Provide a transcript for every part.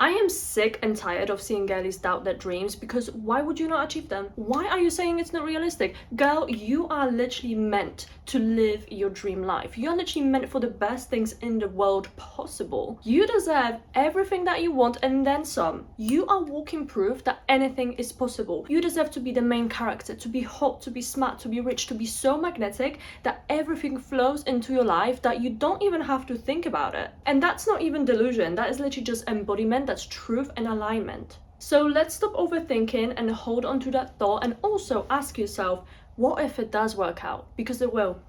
I am sick and tired of seeing girlies doubt their dreams, because why would you not achieve them? Why are you saying it's not realistic? Girl, you are literally meant to live your dream life. You're literally meant for the best things in the world possible. You deserve everything that you want and then some. You are walking proof that anything is possible. You deserve to be the main character, to be hot, to be smart, to be rich, to be so magnetic that everything flows into your life that you don't even have to think about it. And that's not even delusion, that is literally just embodiment. That's truth and alignment. So let's stop overthinking and hold on to that thought, and also ask yourself, what if it does work out? Because it will.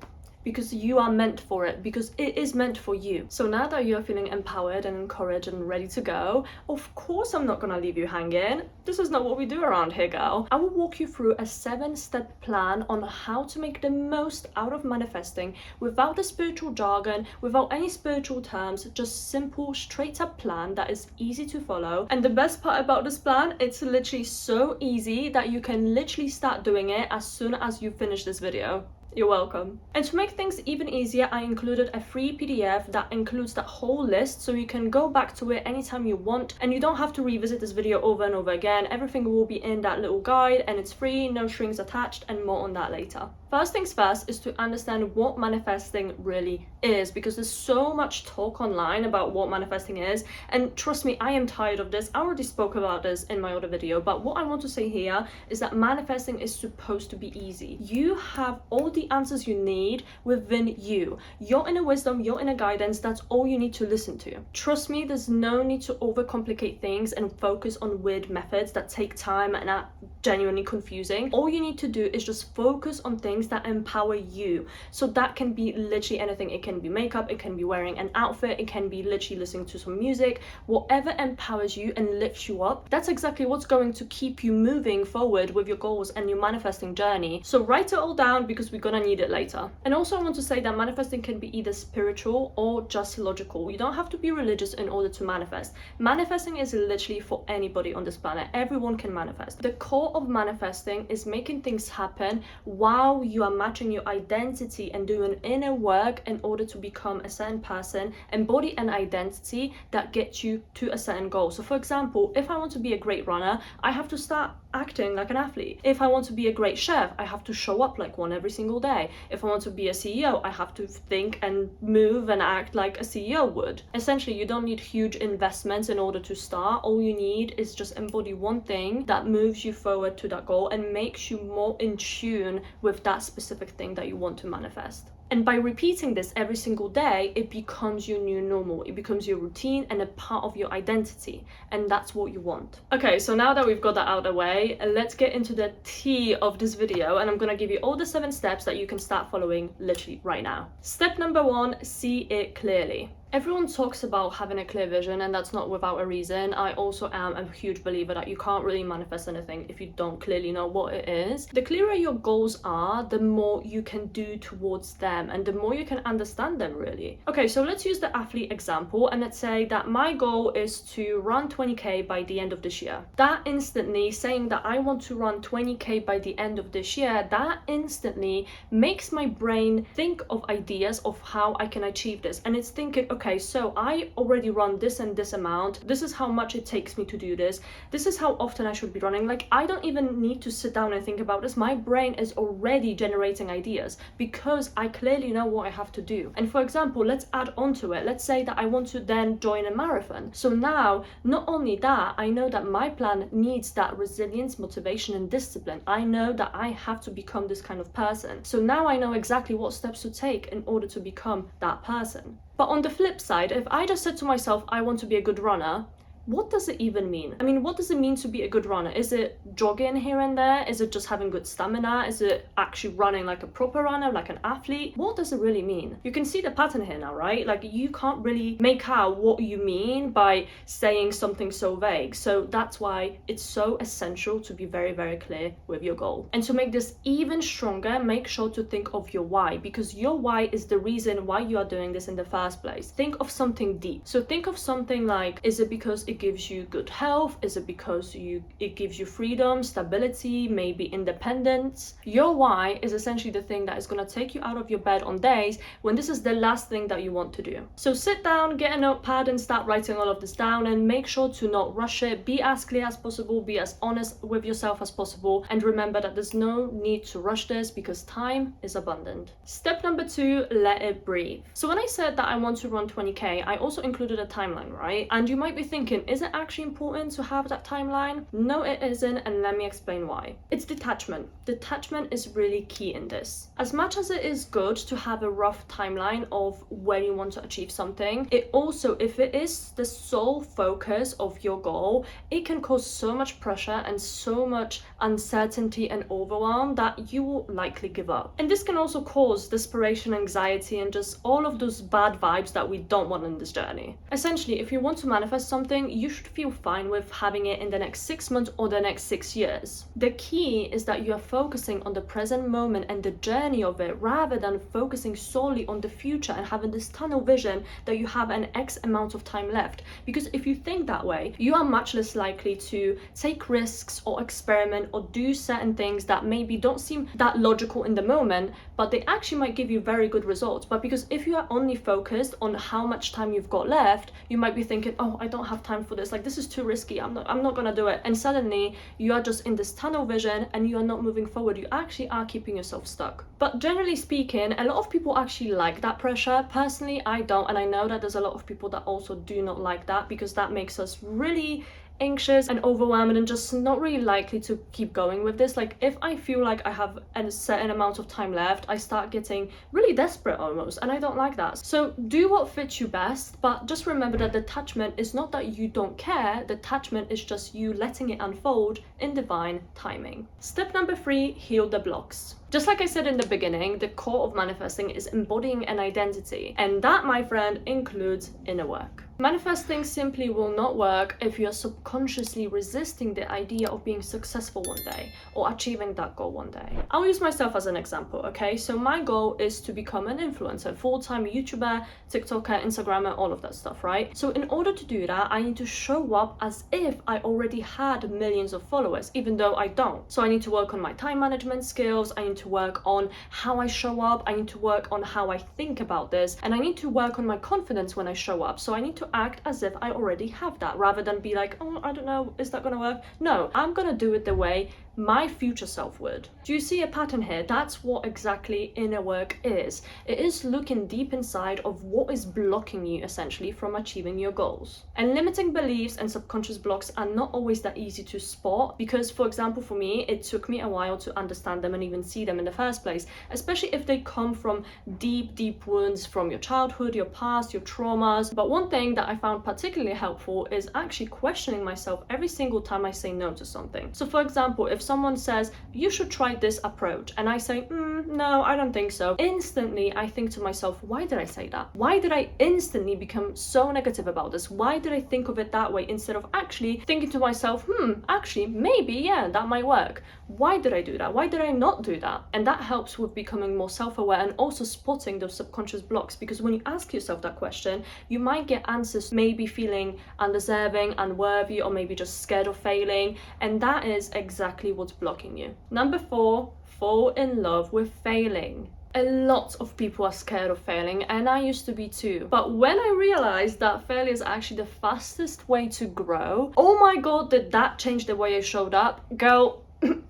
Because you are meant for it, because it is meant for you. So now that you're feeling empowered and encouraged and ready to go, of course I'm not gonna leave you hanging. This is not what we do around here, girl. I will walk you through a 7-step plan on how to make the most out of manifesting without the spiritual jargon, without any spiritual terms, just simple, straight up plan that is easy to follow. And the best part about this plan, it's literally so easy that you can literally start doing it as soon as you finish this video. You're welcome. And to make things even easier, I included a free PDF that includes that whole list, so you can go back to it anytime you want, and you don't have to revisit this video over and over again. Everything will be in that little guide, and it's free, no strings attached, and more on that later. First things first is to understand what manifesting really is, because there's so much talk online about what manifesting is, and trust me, I am tired of this. I already spoke about this in my other video, but what I want to say here is that manifesting is supposed to be easy. You have all the answers you need within you. Your inner wisdom, your inner guidance, that's all you need to listen to. Trust me, there's no need to overcomplicate things and focus on weird methods that take time and are genuinely confusing. All you need to do is just focus on things that empower you. So that can be literally anything. It can be makeup, it can be wearing an outfit, it can be literally listening to some music. Whatever empowers you and lifts you up, that's exactly what's going to keep you moving forward with your goals and your manifesting journey. So write it all down, because we're gonna need it later. And also I want to say that manifesting can be either spiritual or just logical. You don't have to be religious in order to manifest. Manifesting is literally for anybody on this planet. Everyone can manifest. The core of manifesting is making things happen while you are matching your identity and doing inner work in order to become a certain person, embody an identity that gets you to a certain goal. So for example, if I want to be a great runner, I have to start acting like an athlete. If I want to be a great chef, I have to show up like one every single day. If I want to be a CEO, I have to think and move and act like a CEO would. Essentially, you don't need huge investments in order to start. All you need is just embody one thing that moves you forward to that goal and makes you more in tune with that specific thing that you want to manifest. And by repeating this every single day, it becomes your new normal. It becomes your routine and a part of your identity. And that's what you want. Okay, so now that we've got that out of the way, let's get into the tea of this video. And I'm gonna give you all the 7 steps that you can start following literally right now. Step number 1, see it clearly. Everyone talks about having a clear vision, and that's not without a reason. I also am a huge believer that you can't really manifest anything if you don't clearly know what it is. The clearer your goals are, the more you can do towards them, and the more you can understand them, really. Okay, so let's use the athlete example, and let's say that my goal is to run 20k by the end of this year. That instantly, saying that I want to run 20k by the end of this year, that instantly makes my brain think of ideas of how I can achieve this. And it's thinking, okay, so I already run this and this amount. This is how much it takes me to do this. This is how often I should be running. Like, I don't even need to sit down and think about this. My brain is already generating ideas because I clearly know what I have to do. And for example, let's add on to it. Let's say that I want to then join a marathon. So now, not only that, I know that my plan needs that resilience, motivation, and discipline. I know that I have to become this kind of person. So now I know exactly what steps to take in order to become that person. But on the flip side, if I just said to myself, I want to be a good runner, what does it even mean? I mean, what does it mean to be a good runner? Is it jogging here and there? Is it just having good stamina? Is it actually running like a proper runner, like an athlete? What does it really mean? You can see the pattern here now, right? Like, you can't really make out what you mean by saying something so vague. So that's why it's so essential to be very, very clear with your goal. And to make this even stronger, make sure to think of your why, because your why is the reason why you are doing this in the first place. Think of something deep. So think of something like, is it because it it gives you good health? Is it because it gives you freedom, stability, maybe independence? Your why is essentially the thing that is going to take you out of your bed on days when this is the last thing that you want to do. So sit down, get a notepad and start writing all of this down, and make sure to not rush it. Be as clear as possible, be as honest with yourself as possible, and remember that there's no need to rush this because time is abundant. Step number 2, let it breathe. So when I said that I want to run 20k, I also included a timeline, right? And you might be thinking, is it actually important to have that timeline? No, it isn't, and let me explain why. It's detachment. Detachment is really key in this. As much as it is good to have a rough timeline of when you want to achieve something, it also, if it is the sole focus of your goal, it can cause so much pressure and so much uncertainty and overwhelm that you will likely give up. And this can also cause desperation, anxiety, and just all of those bad vibes that we don't want in this journey. Essentially, if you want to manifest something, you should feel fine with having it in the next 6 months or the next 6 years. The key is that you are focusing on the present moment and the journey of it, rather than focusing solely on the future and having this tunnel vision that you have an X amount of time left. Because if you think that way, you are much less likely to take risks or experiment or do certain things that maybe don't seem that logical in the moment, but they actually might give you very good results. But because if you are only focused on how much time you've got left, you might be thinking, oh, I don't have time for this, like this is too risky, I'm not gonna do it. And suddenly you are just in this tunnel vision and you are not moving forward. You actually are keeping yourself stuck. But generally speaking, a lot of people actually like that pressure. Personally, I don't, and I know that there's a lot of people that also do not like that, because that makes us really anxious and overwhelmed and just not really likely to keep going with this. Like if I feel like I have a certain amount of time left, I start getting really desperate almost, and I don't like that. So do what fits you best, but just remember that detachment is not that you don't care. Detachment is just you letting it unfold in divine timing. Step number 3, heal the blocks. Just like I said in the beginning, the core of manifesting is embodying an identity, and that, my friend, includes inner work. Manifesting simply will not work if you're subconsciously resisting the idea of being successful one day or achieving that goal one day. I'll use myself as an example, okay? So my goal is to become an influencer, full-time YouTuber, TikToker, Instagrammer, all of that stuff, right? So in order to do that, I need to show up as if I already had millions of followers, even though I don't. So I need to work on my time management skills, I need to work on how I show up, I need to work on how I think about this, and I need to work on my confidence when I show up. So I need to act as if I already have that, rather than be like, oh, I don't know, is that gonna work? No, I'm gonna do it the way my future self would. Do you see a pattern here? That's what exactly inner work is. It is looking deep inside of what is blocking you essentially from achieving your goals. And limiting beliefs and subconscious blocks are not always that easy to spot, because for example, for me, it took me a while to understand them and even see them in the first place, especially if they come from deep wounds from your childhood, your past, your traumas. But one thing that I found particularly helpful is actually questioning myself every single time I say no to something. So for example, if someone says, you should try this approach, and I say, no, I don't think so, instantly I think to myself, why did I say that? Why did I instantly become so negative about this? Why did I think of it that way instead of actually thinking to myself, actually, maybe, yeah, that might work. Why did I do that? Why did I not do that? And that helps with becoming more self-aware and also spotting those subconscious blocks, because when you ask yourself that question, you might get answers maybe feeling undeserving, unworthy, or maybe just scared of failing, and that is exactly what's blocking you. Number 4, fall in love with failing. A lot of people are scared of failing, and I used to be too. But when I realized that failure is actually the fastest way to grow, oh my god, did that change the way I showed up? Girl,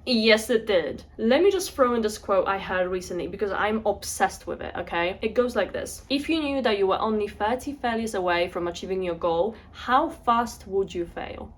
yes it did. Let me just throw in this quote I heard recently because I'm obsessed with it, okay? It goes like this: if you knew that you were only 30 failures away from achieving your goal, how fast would you fail?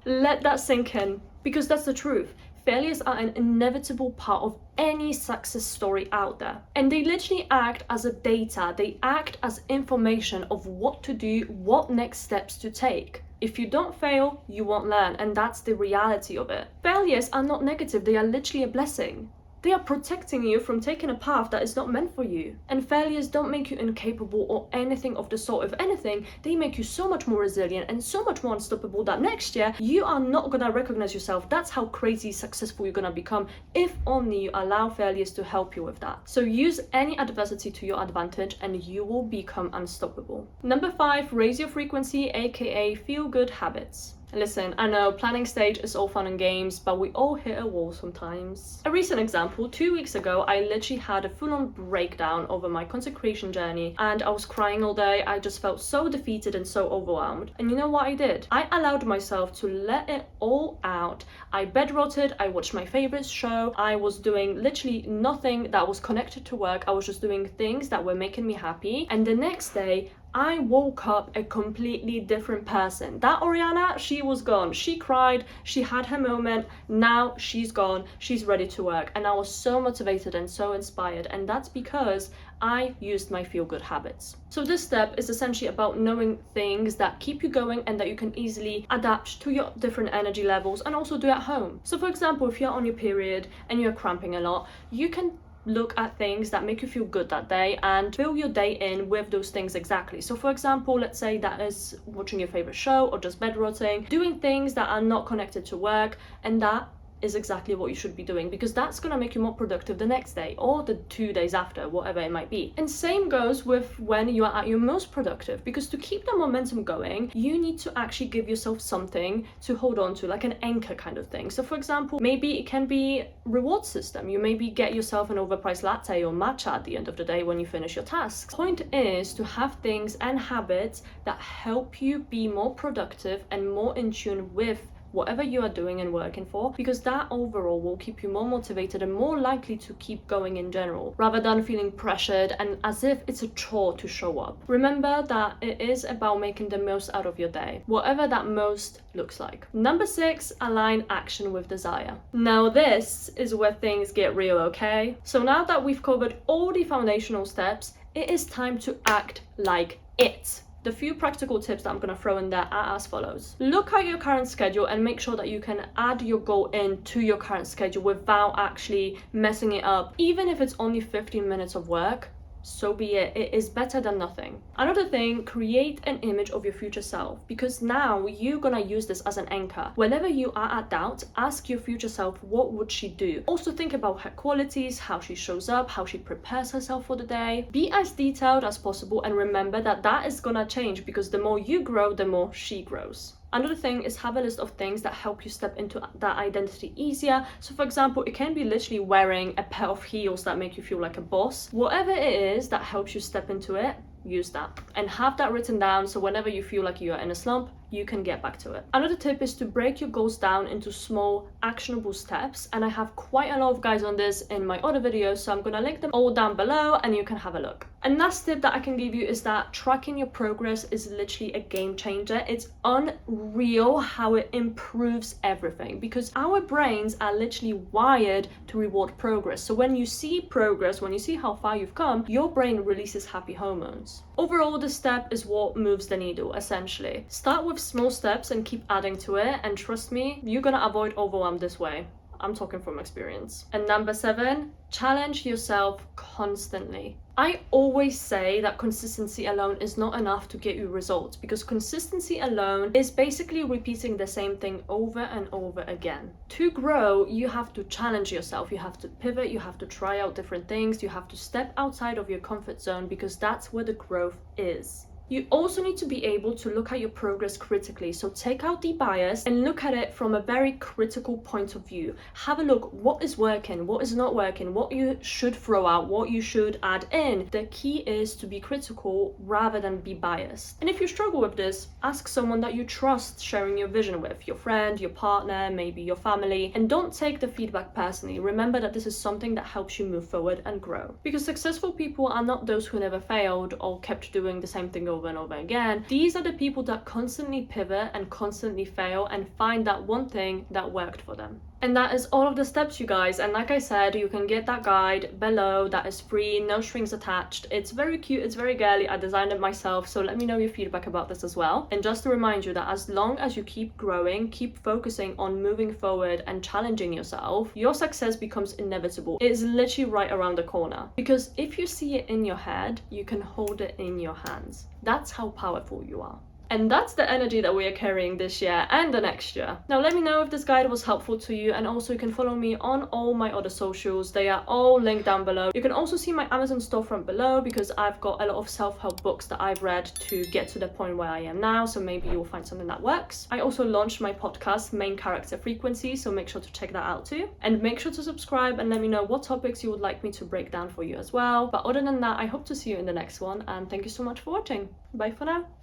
Let that sink in, because that's the truth. Failures are an inevitable part of any success story out there. And they literally act as a data, they act as information of what to do, what next steps to take. If you don't fail, you won't learn, and that's the reality of it. Failures are not negative, they are literally a blessing. They are protecting you from taking a path that is not meant for you. And failures don't make you incapable or anything of the sort. If anything, they make you so much more resilient and so much more unstoppable that next year you are not gonna recognize yourself. That's how crazy successful you're gonna become if only you allow failures to help you with that. So use any adversity to your advantage and you will become unstoppable. Number 5, raise your frequency, aka feel good habits. Listen, I know planning stage is all fun and games, but we all hit a wall sometimes. A recent example, 2 weeks ago, I literally had a full-on breakdown over my consecration journey and I was crying all day. I just felt so defeated and so overwhelmed. And you know what I did? I allowed myself to let it all out. I bed-rotted, I watched my favorite show, I was doing literally nothing that was connected to work. I was just doing things that were making me happy. And the next day, I woke up a completely different person. That Oriana, she was gone. She cried, she had her moment, now she's gone, she's ready to work. And I was so motivated and so inspired, and that's because I used my feel-good habits. So this step is essentially about knowing things that keep you going and that you can easily adapt to your different energy levels and also do at home. So for example, if you're on your period and you're cramping a lot, you can look at things that make you feel good that day and fill your day in with those things exactly. So for example, let's say that is watching your favorite show or just bed rotting, doing things that are not connected to work, and that is exactly what you should be doing, because that's going to make you more productive the next day or the 2 days after, whatever it might be. And same goes with when you are at your most productive, because to keep the momentum going, you need to actually give yourself something to hold on to, like an anchor kind of thing. So for example, maybe it can be reward system. You maybe get yourself an overpriced latte or matcha at the end of the day when you finish your tasks. Point is to have things and habits that help you be more productive and more in tune with whatever you are doing and working for, because that overall will keep you more motivated and more likely to keep going in general, rather than feeling pressured and as if it's a chore to show up. Remember that it is about making the most out of your day, whatever that most looks like. Number 6, align action with desire. Now this is where things get real, okay? So now that we've covered all the foundational steps, it is time to act like it. The few practical tips that I'm going to throw in there are as follows. Look at your current schedule and make sure that you can add your goal into your current schedule without actually messing it up. Even if it's only 15 minutes of work, so be it. It is better than nothing. Another thing, create an image of your future self, because now you're gonna use this as an anchor. Whenever you are at doubt, ask your future self, what would she do? Also think about her qualities, how she shows up, how she prepares herself for the day. Be as detailed as possible, and remember that that is gonna change, because the more you grow, the more she grows. Another thing is have a list of things that help you step into that identity easier. So for example, it can be literally wearing a pair of heels that make you feel like a boss. Whatever it is that helps you step into it, use that. And have that written down so whenever you feel like you're in a slump, you can get back to it. Another tip is to break your goals down into small, actionable steps. And I have quite a lot of guides on this in my other videos, so I'm gonna link them all down below and you can have a look. And last tip that I can give you is that tracking your progress is literally a game changer. It's unreal how it improves everything, because our brains are literally wired to reward progress. So when you see progress, when you see how far you've come, your brain releases happy hormones. Overall, this step is what moves the needle, essentially. Start with small steps and keep adding to it, and trust me, you're gonna avoid overwhelm this way. I'm talking from experience. And number 7, challenge yourself constantly. I always say that consistency alone is not enough to get you results, because consistency alone is basically repeating the same thing over and over again. To grow, you have to challenge yourself, you have to pivot, you have to try out different things, you have to step outside of your comfort zone, because that's where the growth is. You also need to be able to look at your progress critically. So take out the bias and look at it from a very critical point of view. Have a look, what is working, what is not working, what you should throw out, what you should add in. The key is to be critical rather than be biased. And if you struggle with this, ask someone that you trust sharing your vision with, your friend, your partner, maybe your family, and don't take the feedback personally. Remember that this is something that helps you move forward and grow. Because successful people are not those who never failed or kept doing the same thing over and over again. These are the people that constantly pivot and constantly fail and find that one thing that worked for them. And that is all of the steps, you guys. And like I said, you can get that guide below. That is free, no strings attached. It's very cute, it's very girly. I designed it myself, so let me know your feedback about this as well. And just to remind you that as long as you keep growing, keep focusing on moving forward and challenging yourself, your success becomes inevitable. It is literally right around the corner. Because if you see it in your head, you can hold it in your hands. That's how powerful you are. And that's the energy that we are carrying this year and the next year. Now let me know if this guide was helpful to you, and also you can follow me on all my other socials. They are all linked down below. You can also see my Amazon storefront below, because I've got a lot of self-help books that I've read to get to the point where I am now, so maybe you'll find something that works. I also launched my podcast, Main Character Frequency, so make sure to check that out too. And make sure to subscribe and let me know what topics you would like me to break down for you as well. But other than that, I hope to see you in the next one, and thank you so much for watching. Bye for now.